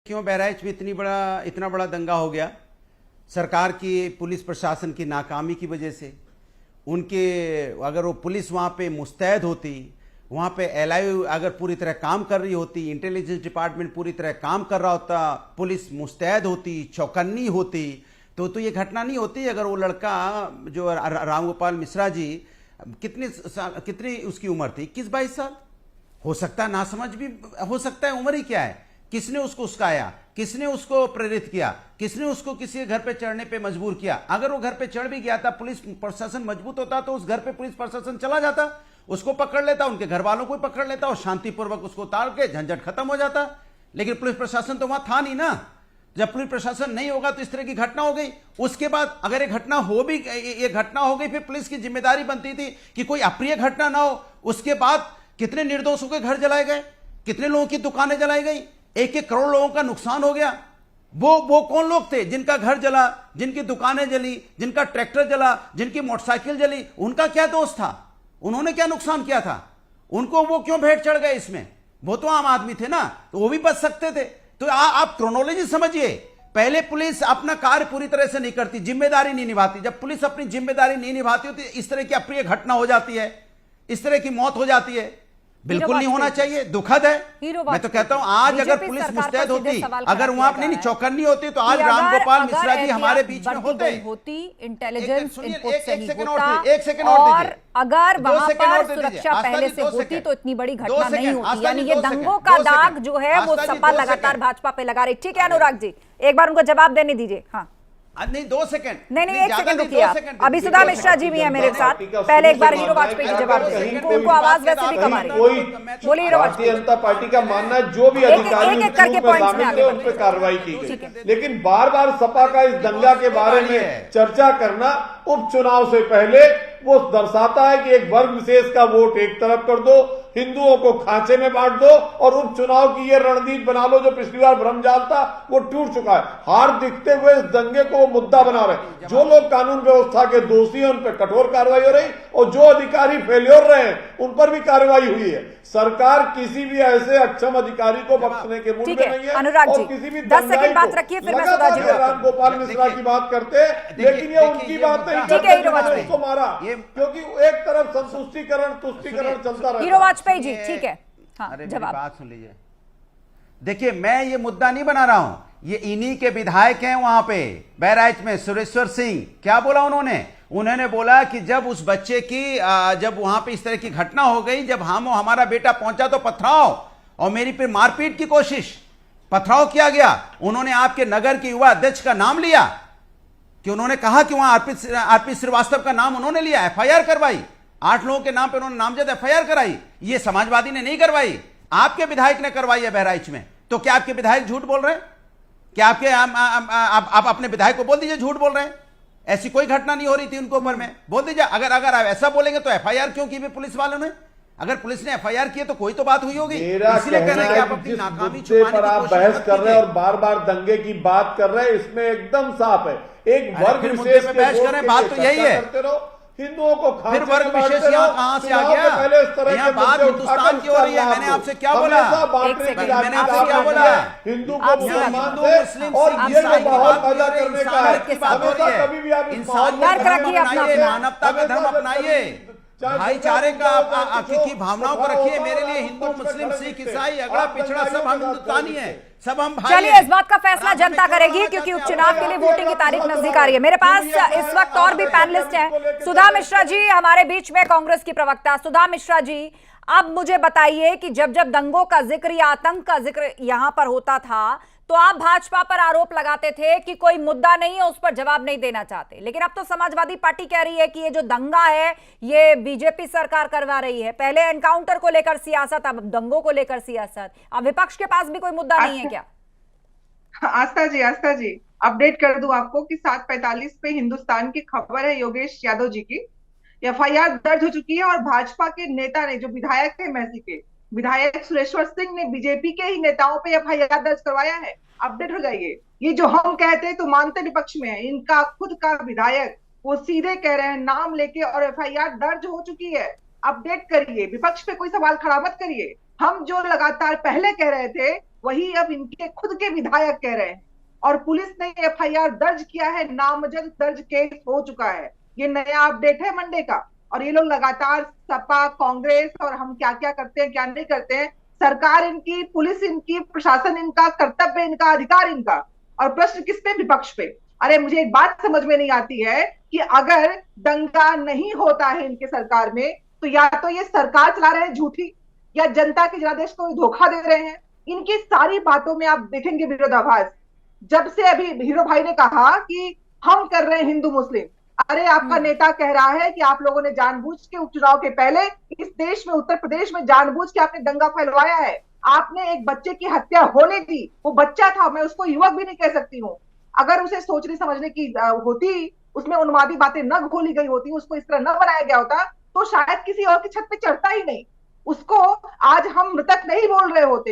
क्यों बहराइच में इतना बड़ा दंगा हो गया? सरकार की, पुलिस प्रशासन की नाकामी की वजह से। उनके अगर वो पुलिस वहाँ पे मुस्तैद होती, वहाँ पे एलआईयू अगर पूरी तरह काम कर रही होती, इंटेलिजेंस डिपार्टमेंट पूरी तरह काम कर रहा होता, पुलिस मुस्तैद होती, चौकन्नी होती, तो ये घटना नहीं होती। अगर वो लड़का जो रामगोपाल मिश्रा जी, कितनी उसकी उम्र थी? 21-22 साल। हो सकता है नासमझ भी हो सकता है, उम्र ही क्या है। किसने उसको उस्काया? किसने उसको प्रेरित किया? किसने उसको किसी घर पे चढ़ने पे मजबूर किया? अगर वो घर पे चढ़ भी गया था, पुलिस प्रशासन मजबूत होता तो उस घर पे पुलिस प्रशासन चला जाता, उसको पकड़ लेता, उनके घर वालों को पकड़ लेता और शांतिपूर्वक उसको उतार के झंझट खत्म हो जाता। लेकिन पुलिस प्रशासन तो वहां था नहीं ना। जब पुलिस प्रशासन नहीं होगा तो इस तरह की घटना हो गई। उसके बाद अगर ये घटना हो गई, फिर पुलिस की जिम्मेदारी बनती थी कि कोई अप्रिय घटना ना हो। उसके बाद कितने निर्दोषों के घर जलाए गए, कितने लोगों की दुकानें जलाई गई, 1-1 करोड़ लोगों का नुकसान हो गया। वो कौन लोग थे जिनका घर जला, जिनकी दुकानें जली, जिनका ट्रैक्टर जला, जिनकी मोटरसाइकिल जली? उनका क्या दोष था? उन्होंने क्या नुकसान किया था? उनको वो क्यों भेंट चढ़ गए इसमें? वो तो आम आदमी थे ना, तो वो भी बच सकते थे। तो आप क्रोनोलॉजी समझिए। पहले पुलिस अपना कार्य पूरी तरह से नहीं करती, जिम्मेदारी नहीं निभाती। जब पुलिस अपनी जिम्मेदारी नहीं निभाती होती, इस तरह की अप्रिय घटना हो जाती है, इस तरह की मौत हो जाती है। बिल्कुल नहीं होना चाहिए, दुखद है। मैं तो कहता हूं आज अगर पुलिस मुस्तैद होती, अगर वहां नहीं चौकन्नी होती, तो आज रामगोपाल मिश्रा जी हमारे बीच में होते। इंटेलिजेंस इनपुट सही एक होता सेकंड और दीजिए। अगर वहां पर सुरक्षा पहले से होती तो इतनी बड़ी घटना नहीं होती। यानी ये दंगों का दाग जो है वो सपा लगातार भाजपा पे लगा रही। ठीक है अनुराग जी, एक बार उनको जवाब देने दीजिए। हाँ नहीं, 2 सेकंड नहीं 1 सेकंड रुकिए आप। अभी सुधा मिश्रा जी भी है मेरे साथ। पहले एक बार हीरो वाजपेयी जी जवाब दें, उनको आवाज वैसे भी कम आ रही है। बोलिए हीरो वाजपेयी। भारतीय जनता पार्टी का मानना है जो भी अधिकारी एक करके पॉइंट्स में आगे उन पर कार्रवाई की गई, लेकिन बार बार सपा का इस दंगा के बारे में चर्चा करना उपचुनाव से पहले वो दर्शाता है कि एक वर्ग विशेष का वोट एक तरफ कर दो, हिंदुओं को खांचे में बांट दो और उपचुनाव की ये रणनीति बना लो जो पिछली बार भ्रमजाल था वो टूट चुका है। हार दिखते हुए इस दंगे को वो मुद्दा बना रहे। जो लोग कानून व्यवस्था के दोषी हैं उन पर कठोर कार्रवाई हो रही और जो अधिकारी फेल्योर रहे हैं उन पर भी कार्रवाई हुई है। सरकार किसी भी ऐसे अक्षम अधिकारी को बख्शने के मूड में नहीं है। अनुराग जी, किसी भी 10 सेकंड बात रखिए, फिर मैं सुधा जी रामगोपाल मिश्रा की बात करते हैं, लेकिन ये उनकी बात नहीं करते, उसको मारा क्योंकि एक तरफ संतुष्टिकरण तुष्टिकरण चलता रहा। हीरो वाजपेयी जी ठीक है। हाँ, अरे जवाब बात सुन लीजिए। देखिए, मैं ये मुद्दा नहीं बना रहा हूं, ये इन्हीं के विधायक हैं वहां पे बहराइच में। सुरेश्वर सिंह क्या बोला उन्होंने बोला कि जब उस बच्चे की जब वहां पे इस तरह की घटना हो गई, जब हमारा बेटा पहुंचा तो पथराव और मेरी पे मारपीट की कोशिश, पथराव किया गया। उन्होंने आपके नगर के युवा अध्यक्ष का नाम लिया कि उन्होंने कहा कि वहां अर्पित श्रीवास्तव का नाम उन्होंने लिया, एफआईआर करवाई, 8 लोगों के नाम पे उन्होंने नामजद एफआईआर कराई। ये समाजवादी ने नहीं करवाई, आपके विधायक ने करवाई है बहराइच में। तो क्या आपके विधायक झूठ बोल रहे हैं? क्या आप अपने विधायक को बोल दीजिए झूठ बोल रहे हैं, ऐसी कोई घटना नहीं हो रही थी उनके ऊपर में, बोल दीजिए। अगर आप ऐसा बोलेंगे तो एफआईआर क्यों की पुलिस वालों ने? अगर पुलिस ने एफआईआर की तो कोई तो बात हुई होगी। इसलिए कह रहे हैं कि आप अपनी नाकामी छुपाने पर आप बहस कर रहे हैं और बार बार दंगे की बात कर रहे हैं, इसमें एकदम साफ है एक वर्ग विशेष पे बहस करें, बात तो यही है। हिंदुओं को फिर वर्ग विशेष यहाँ कहाँ से आ गया? यहाँ बात हिंदुस्तान की हो रही है। मैंने आपसे क्या बोला? मैंने आपसे क्या बोला? हिंदू को मुसलमान और ये माहौल पैदा करने का है। कभी भी आप मानवता का धर्म अपनाइए, भाईचारे की भावनाओं को रखिए। मेरे लिए हिंदू, मुस्लिम, सिख, ईसाई, अगड़ा पिछड़ा सब हम हिंदुस्तानी है, सब हम भाई। चलिए, इस बात का फैसला जनता करेगी क्योंकि उपचुनाव के लिए वोटिंग की तारीख नजदीक आ रही है। मेरे पास इस वक्त और भी पैनलिस्ट हैं। सुधा मिश्रा जी हमारे बीच में, कांग्रेस की प्रवक्ता। सुधा मिश्रा जी, अब मुझे बताइए कि जब दंगों का जिक्र या आतंक का जिक्र यहां पर होता था तो आप भाजपा पर आरोप लगाते थे कि कोई मुद्दा नहीं है, उस पर जवाब नहीं देना चाहते। लेकिन अब तो समाजवादी पार्टी कह रही है कि ये जो दंगा है ये बीजेपी सरकार करवा रही है। पहले एनकाउंटर को लेकर सियासत, अब दंगों को लेकर सियासत। अब विपक्ष के पास भी कोई मुद्दा नहीं है क्या? आस्था जी अपडेट कर दूं आपको कि 7:45 पे हिंदुस्तान की खबर है, योगेश यादव जी की एफआईआर दर्ज हो चुकी है और भाजपा के नेता ने, जो विधायक है मैसी के विधायक सुरेश्वर सिंह ने, बीजेपी के ही नेताओं पे एफआईआर दर्ज करवाया है। अपडेट हो जाइए। ये जो हम कहते हैं तो मानते विपक्ष में है, इनका खुद का विधायक वो सीधे कह रहे हैं नाम लेके और एफआईआर दर्ज हो चुकी है। अपडेट करिए, विपक्ष पे कोई सवाल खड़ा मत करिए। हम जो लगातार पहले कह रहे थे वही अब इनके खुद के विधायक कह रहे हैं। और पुलिस ने एफआईआर दर्ज किया है, नामजद दर्ज केस हो चुका है। ये नया अपडेट है मंडे का। और ये लोग लगातार सपा, कांग्रेस और हम क्या क्या करते हैं क्या नहीं करते हैं, सरकार इनकी, पुलिस इनकी, प्रशासन इनका, कर्तव्य इनका, अधिकार इनका, और प्रश्न किस पे? विपक्ष पे। अरे मुझे एक बात समझ में नहीं आती है कि अगर दंगा नहीं होता है इनके सरकार में, तो या तो ये सरकार चला रहे हैं झूठी, या जनता के जनादेश को धोखा दे रहे हैं। इनकी सारी बातों में आप देखेंगे विरोधाभास। जब से अभी हीरो भाई ने कहा कि हम कर रहे हैं हिंदू मुस्लिम, अरे आपका नेता कह रहा है कि आप लोगों ने जानबूझ के उपचुनाव के पहले इस देश में, उत्तर प्रदेश में जानबूझ के आपने दंगा फैलवाया है। आपने एक बच्चे की हत्या होने दी, वो बच्चा था, मैं उसको युवक भी नहीं कह सकती हूँ। अगर उसे सोचने समझने की होती, उसमें उन्मादी बातें न घोली गई होती, उसको इस तरह न बनाया गया होता, तो शायद किसी और की छत पे चढ़ता ही नहीं। उसको आज हम मृतक नहीं बोल रहे होते।